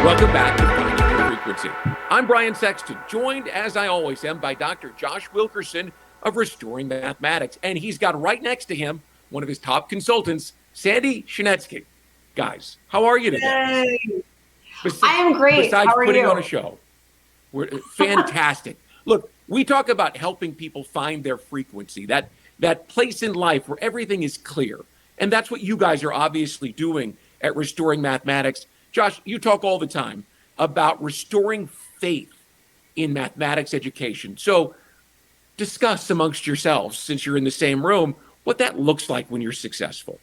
Welcome back to Finding Your Frequency. I'm Brian Sexton, joined as I always am by Dr. Josh Wilkerson of Restoring Mathematics. And he's got right next to him one of his top consultants, Sandy Schinetsky. Guys, how are you today? Yay. I am great. Besides how are putting you? on a show. We're fantastic. Look, we talk about helping people find their frequency, that place in life where everything is clear. And that's what you guys are obviously doing at Restoring Mathematics. Josh, you talk all the time about restoring faith in mathematics education. So discuss amongst yourselves, since you're in the same room, what that looks like when you're successful.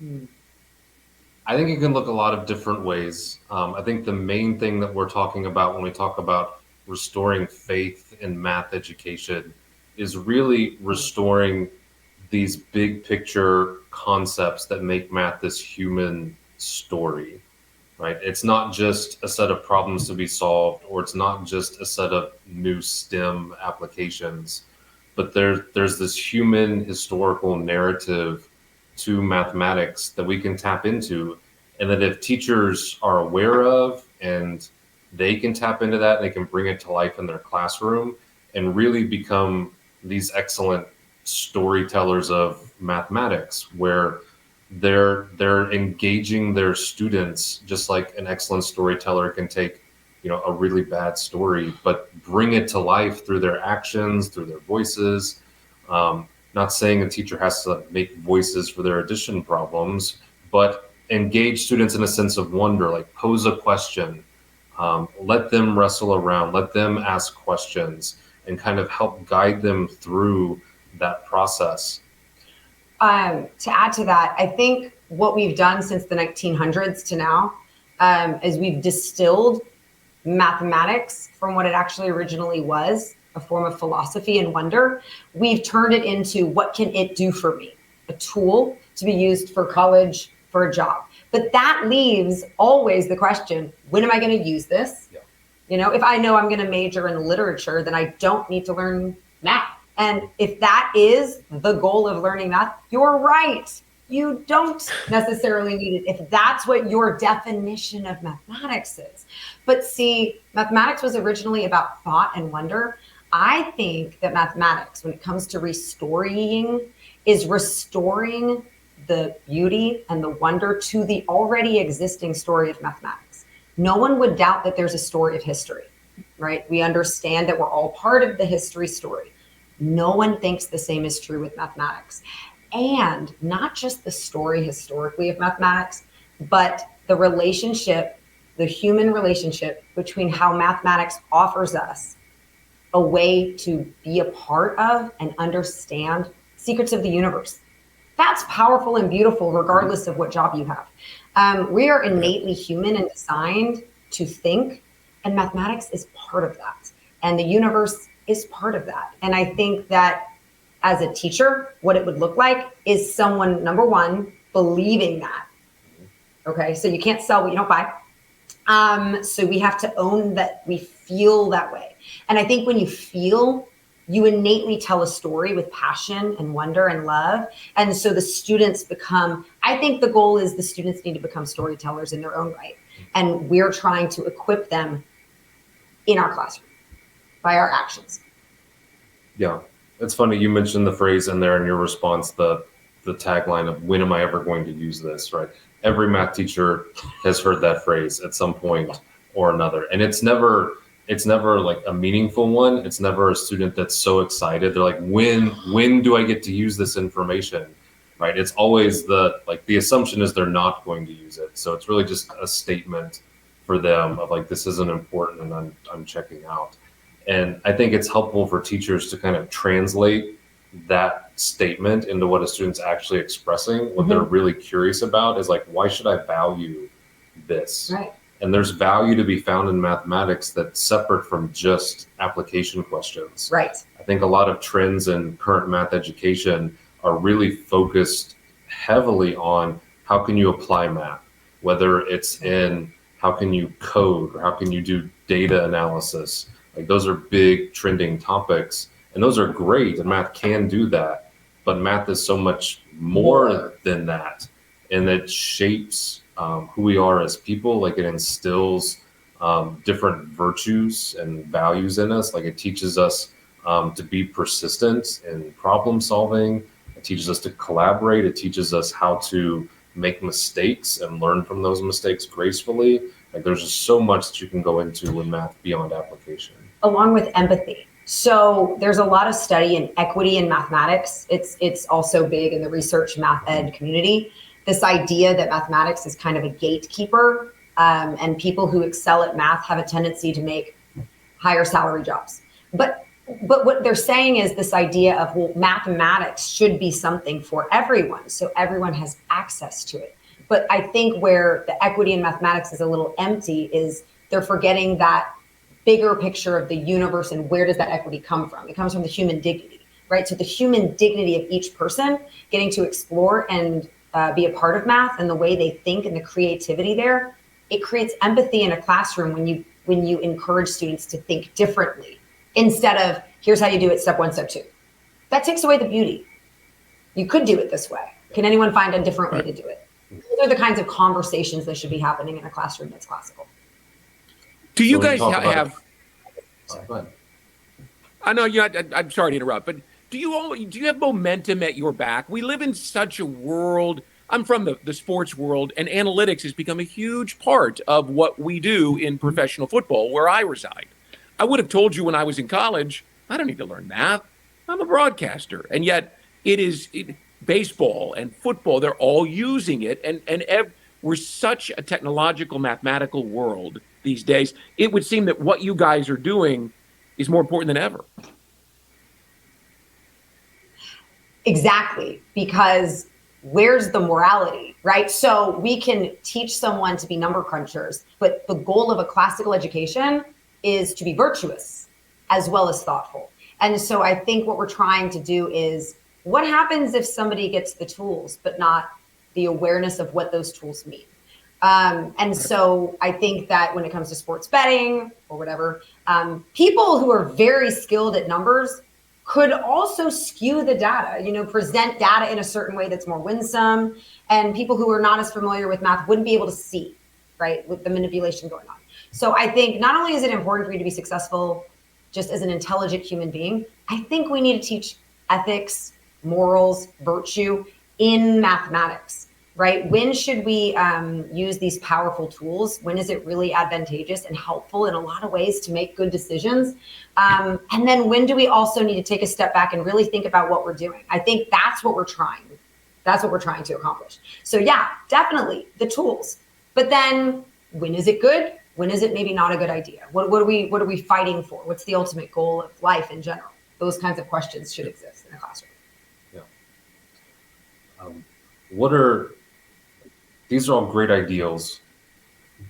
I think it can look a lot of different ways. I think the main thing that we're talking about when we talk about restoring faith in math education is really restoring these big picture concepts that make math this human story, right? It's not just a set of problems to be solved, or it's not just a set of new STEM applications, but there's this human historical narrative to mathematics that we can tap into, and that if teachers are aware of and they can tap into that and they can bring it to life in their classroom and really become these excellent storytellers of mathematics, where they're engaging their students just like an excellent storyteller can take, a really bad story, but bring it to life through their actions, through their voices. Not saying a teacher has to make voices for their addition problems, but engage students in a sense of wonder, like pose a question, let them wrestle around, let them ask questions, and kind of help guide them through that process. To add to that, I think what we've done since the 1900s to now is we've distilled mathematics from what it actually originally was, a form of philosophy and wonder. We've turned it into, what can it do for me? A tool to be used for college, for a job. But that leaves always the question, when am I going to use this? Yeah. If I know I'm going to major in literature, then I don't need to learn math. And if that is the goal of learning math, you're right. You don't necessarily need it if that's what your definition of mathematics is. But see, mathematics was originally about thought and wonder. I think that mathematics, when it comes to restoring, is restoring the beauty and the wonder to the already existing story of mathematics. No one would doubt that there's a story of history, right? We understand that we're all part of the history story. No one thinks the same is true with mathematics. And not just the story historically of mathematics, but the relationship, the human relationship between how mathematics offers us a way to be a part of and understand secrets of the universe. That's powerful and beautiful, regardless of what job you have. We are innately human and designed to think, and mathematics is part of that. And the universe is part of that. And I think that as a teacher, what it would look like is someone, number one, believing that. Okay, so you can't sell what you don't buy. So we have to own that we feel that way. And I think when you feel, you innately tell a story with passion and wonder and love. And so the students I think the goal is the students need to become storytellers in their own right. And we're trying to equip them in our classroom by our actions. Yeah, it's funny. You mentioned the phrase in there in your response, the tagline of, when am I ever going to use this, right? Every math teacher has heard that phrase at some point or another. And it's never like a meaningful one. It's never a student that's so excited. They're like, when do I get to use this information, right? It's always the assumption is they're not going to use it. So it's really just a statement for them of like, this isn't important and I'm checking out. And I think it's helpful for teachers to kind of translate that statement into what a student's actually expressing. What they're really curious about is like, why should I value this? Right. And there's value to be found in mathematics that's separate from just application questions. Right. I think a lot of trends in current math education are really focused heavily on how can you apply math, whether it's in how can you code or how can you do data analysis. Like those are big trending topics, and those are great, and math can do that. But math is so much more than that, and it shapes who we are as people. Like it instills different virtues and values in us. Like it teaches us to be persistent in problem solving. It teaches us to collaborate. It teaches us how to make mistakes and learn from those mistakes gracefully. Like there's just so much that you can go into in math beyond application. Along with empathy. So there's a lot of study in equity in mathematics. It's also big in the research math ed community. This idea that mathematics is kind of a gatekeeper, and people who excel at math have a tendency to make higher salary jobs. But what they're saying is this idea of, well, mathematics should be something for everyone, so everyone has access to it. But I think where the equity in mathematics is a little empty is they're forgetting that bigger picture of the universe and where does that equity come from? It comes from the human dignity, right? So the human dignity of each person getting to explore and be a part of math and the way they think and the creativity there, it creates empathy in a classroom when you encourage students to think differently instead of here's how you do it, step 1, step 2. That takes away the beauty. You could do it this way. Can anyone find a different way to do it? Those are the kinds of conversations that should be happening in a classroom that's classical. Do you So when guys you talk about have? Go ahead. I know you. I'm sorry to interrupt, but do you have momentum at your back? We live in such a world. I'm from the sports world, and analytics has become a huge part of what we do in professional football, where I reside. I would have told you when I was in college, I don't need to learn math. I'm a broadcaster, and yet baseball and football, they're all using it, and we're such a technological, mathematical world these days. It would seem that what you guys are doing is more important than ever. Exactly, because where's the morality, right? So we can teach someone to be number crunchers, but the goal of a classical education is to be virtuous as well as thoughtful. And so I think what we're trying to do is, what happens if somebody gets the tools, but not the awareness of what those tools mean? And so I think that when it comes to sports betting or whatever, people who are very skilled at numbers could also skew the data, present data in a certain way that's more winsome. And people who are not as familiar with math wouldn't be able to see, right, with the manipulation going on. So I think not only is it important for you to be successful just as an intelligent human being, I think we need to teach ethics, morals, virtue in mathematics. Right? When should we use these powerful tools? When is it really advantageous and helpful in a lot of ways to make good decisions? And then when do we also need to take a step back and really think about what we're doing? I think that's what we're trying. That's what we're trying to accomplish. So yeah, definitely the tools. But then when is it good? When is it maybe not a good idea? What are we fighting for? What's the ultimate goal of life in general? Those kinds of questions should exist in a classroom. Yeah. These are all great ideals,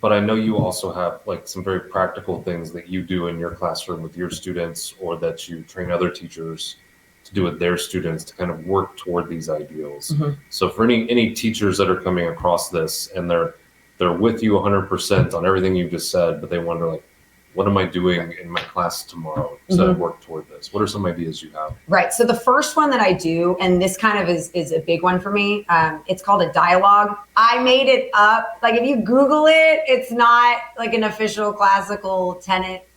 but I know you also have like some very practical things that you do in your classroom with your students, or that you train other teachers to do with their students to kind of work toward these ideals. Mm-hmm. So for any teachers that are coming across this and they're with you 100% on everything you just said, but they wonder like, what am I doing in my class tomorrow to work toward this? What are some ideas you have? Right. So the first one that I do, and this kind of is a big one for me, it's called a dialogue. I made it up. Like if you Google it, it's not like an official classical tenet.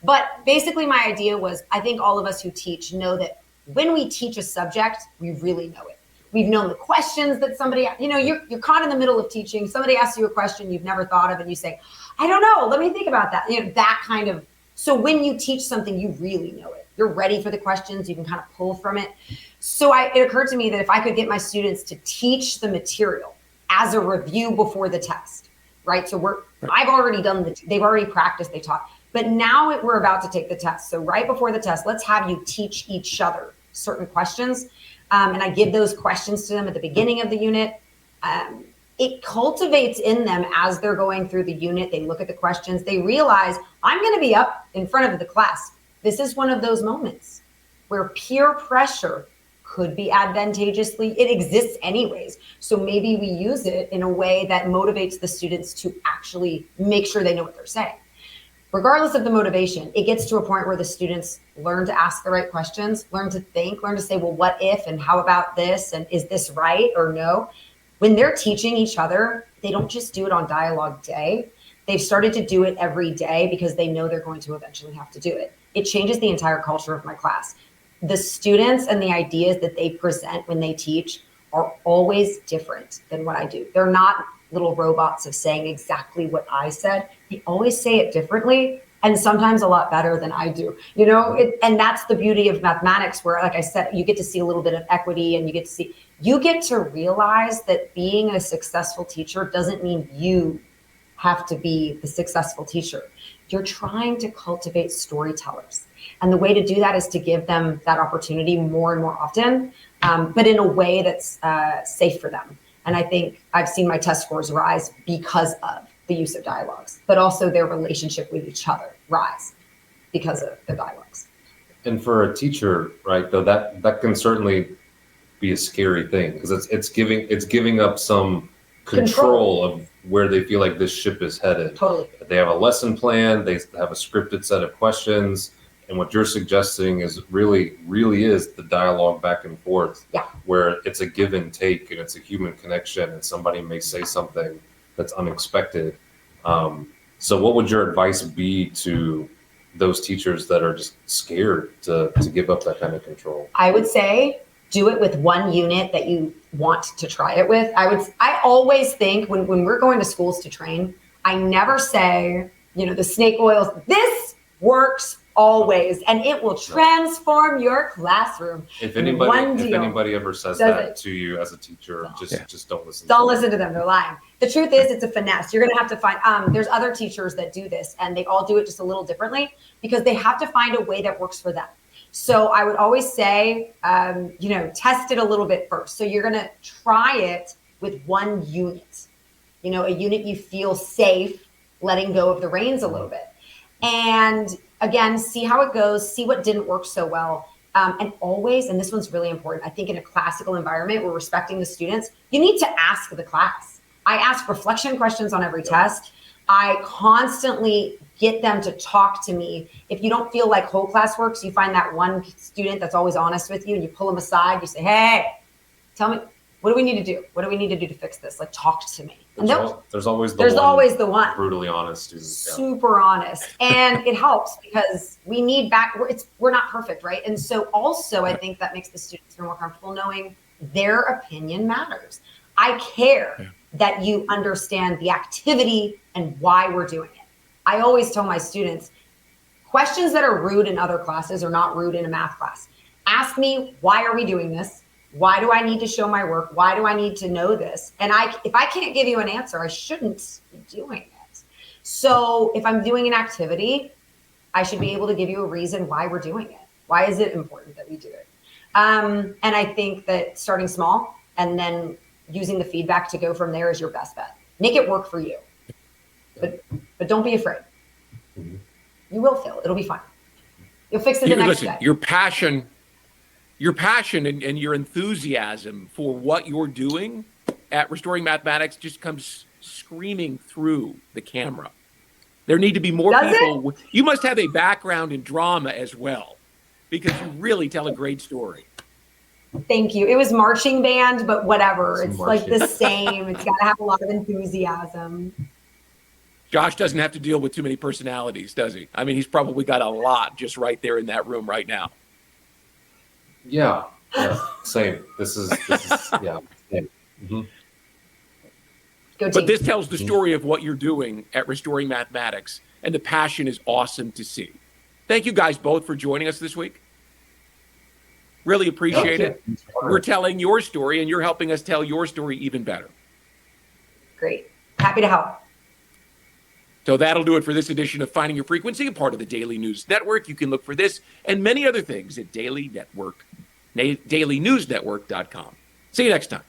But basically my idea was, I think all of us who teach know that when we teach a subject, we really know it. We've known the questions that somebody, you're caught in the middle of teaching. Somebody asks you a question you've never thought of and you say, I don't know, let me think about that. That kind of, so when you teach something, you really know it. You're ready for the questions, you can kind of pull from it. So it occurred to me that if I could get my students to teach the material as a review before the test, right? So I've already they've already practiced, they taught, but now we're about to take the test. So right before the test, let's have you teach each other certain questions. And I give those questions to them at the beginning of the unit. It cultivates in them as they're going through the unit. They look at the questions. They realize I'm going to be up in front of the class. This is one of those moments where peer pressure could be advantageously. It exists anyways. So maybe we use it in a way that motivates the students to actually make sure they know what they're saying. Regardless of the motivation, it gets to a point where the students learn to ask the right questions, learn to think, learn to say, well, what if, and how about this? And is this right or no? When they're teaching each other, they don't just do it on dialogue day. They've started to do it every day because they know they're going to eventually have to do it. It changes the entire culture of my class. The students and the ideas that they present when they teach are always different than what I do. They're not little robots of saying exactly what I said. They always say it differently, and sometimes a lot better than I do. And that's the beauty of mathematics, where, like I said, you get to see a little bit of equity, and you get to realize that being a successful teacher doesn't mean you have to be the successful teacher. You're trying to cultivate storytellers. And the way to do that is to give them that opportunity more and more often, but in a way that's safe for them. And I think I've seen my test scores rise because of the use of dialogues, but also their relationship with each other rise because of the dialogues. And for a teacher, right, though, that can certainly be a scary thing, because it's giving up some control of where they feel like this ship is headed. Totally. They have a lesson plan, they have a scripted set of questions, and what you're suggesting is really is the dialogue back and forth, where it's a give and take, and it's a human connection, and somebody may say something that's unexpected. So what would your advice be to those teachers that are just scared to give up that kind of control? I would say do it with one unit that you want to try it with. I always think when we're going to schools to train, I never say, the snake oils, this works always, and it will transform your classroom. If anybody ever says that to you as a teacher, just don't listen. Don't listen to them. They're lying. The truth is, it's a finesse. You're going to have to find, there's other teachers that do this, and they all do it just a little differently because they have to find a way that works for them. So I would always say, test it a little bit first. So you're going to try it with one unit, a unit you feel safe letting go of the reins a little bit. And again, see how it goes, see what didn't work so well. And always, and this one's really important, I think in a classical environment, we're respecting the students. You need to ask the class. I ask reflection questions on every test. I constantly get them to talk to me. If you don't feel like whole class works, you find that one student that's always honest with you, and you pull them aside. You say, hey, tell me, what do we need to do? What do we need to do to fix this? Like, talk to me. There's always the one brutally honest, super honest, and it helps because we need we're not perfect, right? And so also I think that makes the students feel more comfortable knowing their opinion matters. I care that you understand the activity and why we're doing it. I always tell my students, questions that are rude in other classes are not rude in a math class. Ask me, why are we doing this? Why do I need to show my work? Why do I need to know this? And if I can't give you an answer, I shouldn't be doing it. So if I'm doing an activity, I should be able to give you a reason why we're doing it. Why is it important that we do it? And I think that starting small and then using the feedback to go from there is your best bet. Make it work for you, but don't be afraid. You will fail. It'll be fine. You'll fix it the next day. Your passion and your enthusiasm for what you're doing at Restoring Mathematics just comes screaming through the camera. There need to be more people. You must have a background in drama as well, because you really tell a great story. Thank you. It was marching band, but whatever. It's like the same. It's got to have a lot of enthusiasm. Josh doesn't have to deal with too many personalities, does he? I mean, he's probably got a lot just right there in that room right now. Yeah, same. This is yeah. Same. Mm-hmm. But this tells the story of what you're doing at Restoring Mathematics, and the passion is awesome to see. Thank you guys both for joining us this week. Really appreciate it. We're telling your story, and you're helping us tell your story even better. Great. Happy to help. So that'll do it for this edition of Finding Your Frequency, a part of the Daily News Network. You can look for this and many other things at dailynewsnetwork.com. See you next time.